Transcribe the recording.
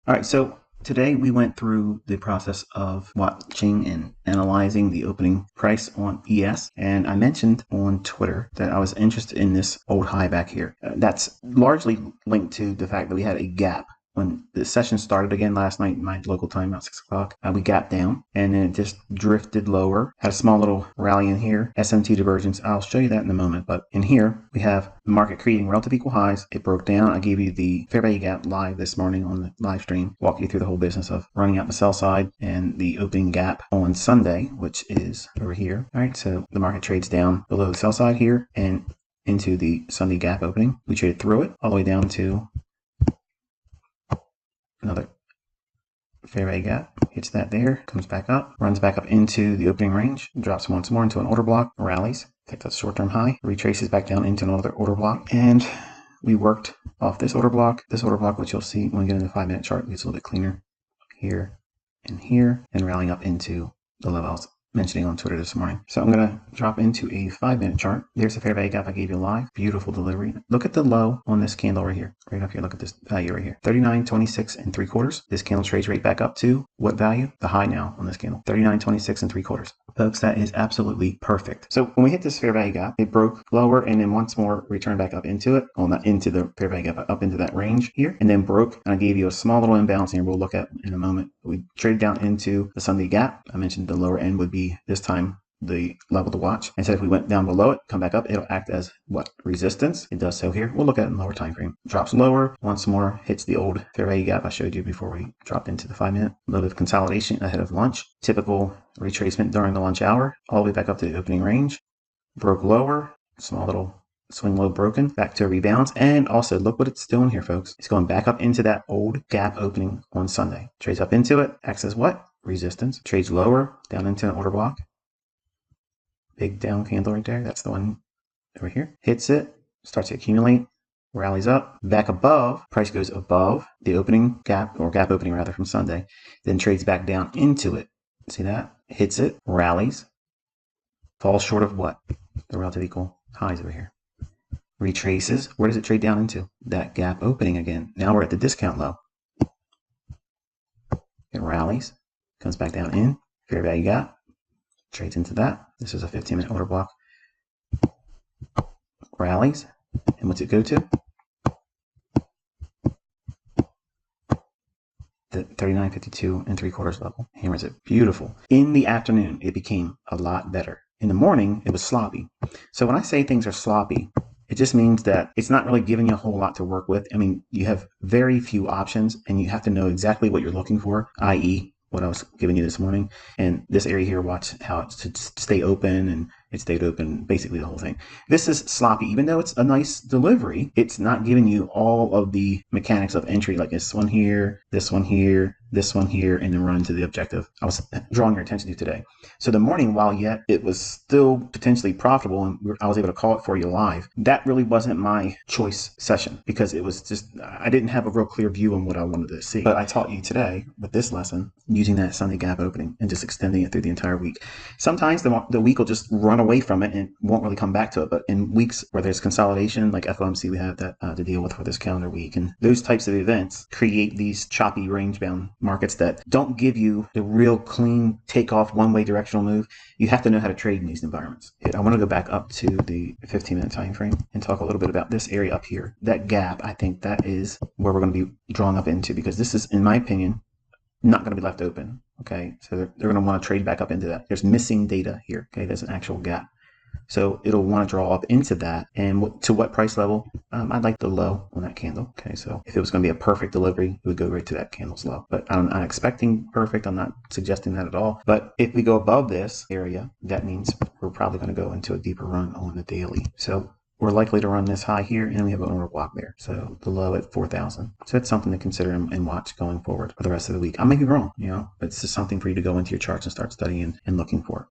All right, so today we went through the process of watching and analyzing the opening price on ES, and I mentioned on Twitter that I was interested in this old high back here. That's largely linked to the fact that we had a gap. When the session started again last night, my local time, about 6 o'clock, we gapped down and then it just drifted lower. Had a small little rally in here. SMT divergence. I'll show you that in a moment. But in here, we have the market creating relative equal highs. It broke down. I gave you the fair value gap live this morning on the live stream. Walk you through the whole business of running out the sell side and the opening gap on Sunday, which is over here. All right, so the market trades down below the sell side here and into the Sunday gap opening. We traded through it all the way down to another fair value gap, hits that there, comes back up, runs back up into the opening range, drops once more into an order block, rallies, takes a short-term high, retraces back down into another order block, and we worked off this order block, which you'll see when we get in the 5-minute chart, it's a little bit cleaner here, and rallying up into the levels mentioning on Twitter this morning. So I'm going to drop into a 5-minute chart. There's the fair value gap I gave you live. Beautiful delivery. Look at the low on this candle right here. Right up here. Look at this value right here. 39.26 3/4. This candle trades right back up to what value? The high now on this candle. 39.26 3/4. Folks, that is absolutely perfect. So when we hit this fair value gap, it broke lower and then once more returned back up into it. Well, not into the fair value gap, up into that range here, and then broke. And I gave you a small little imbalance here we'll look at in a moment. We traded down into the Sunday gap. I mentioned the lower end would be this time the level to watch. I said if we went down below it, come back up, it'll act as what? Resistance. It does so here. We'll look at it in lower time frame. Drops lower, once more hits the old fair value gap I showed you before we dropped into the 5-minute. A little bit of consolidation ahead of lunch. Typical retracement during the lunch hour, all the way back up to the opening range. Broke lower, small little swing low broken, back to a rebalance, and also look what it's doing here, folks. It's going back up into that old gap opening on Sunday. Trades up into it, acts as what? Resistance. Trades lower, down into an order block. Big down candle right there. That's the one over here. Hits it, starts to accumulate, rallies up, back above. Price goes above the opening gap, or gap opening rather, from Sunday. Then trades back down into it. See that? Hits it, rallies, falls short of what? The relative equal highs over here. Retraces. Where does it trade down into? That gap opening again. Now we're at the discount low. It rallies, comes back down in, fair value gap, trades into that. This is a 15-minute order block. Rallies, and what's it go to? The 39.52 3/4 level. Hammers it. Beautiful. In the afternoon, it became a lot better. In the morning, it was sloppy. So when I say things are sloppy, it just means that it's not really giving you a whole lot to work with. I mean, you have very few options and you have to know exactly what you're looking for, i.e. what I was giving you this morning. And this area here, watch how it should stay open, and it stayed open, basically the whole thing. This is sloppy. Even though it's a nice delivery, it's not giving you all of the mechanics of entry, like this one here, this one here, this one here, and then run to the objective I was drawing your attention to today. So the morning, while yet it was still potentially profitable and I was able to call it for you live, that really wasn't my choice session because it was just, I didn't have a real clear view on what I wanted to see. But I taught you today with this lesson, using that Sunday gap opening and just extending it through the entire week. Sometimes the week will just run away from it and won't really come back to it. But in weeks where there's consolidation, like FOMC, we have that to deal with for this calendar week. And those types of events create these choppy range-bound markets that don't give you the real clean takeoff one-way directional move. You have to know how to trade in these environments. I want to go back up to the 15-minute time frame and talk a little bit about this area up here. That gap, I think that is where we're going to be drawing up into, because this is, in my opinion, not going to be left open. Okay, so they're going to want to trade back up into that. There's missing data here. Okay, there's an actual gap. So it'll want to draw up into that. And to what price level? I'd like the low on that candle. Okay, so if it was going to be a perfect delivery, it would go right to that candle's low. But I'm not expecting perfect. I'm not suggesting that at all. But if we go above this area, that means we're probably going to go into a deeper run on the daily. So we're likely to run this high here, and we have an order block there. So the low at 4,000. So it's something to consider and watch going forward for the rest of the week. I may be wrong, but it's just something for you to go into your charts and start studying and looking for.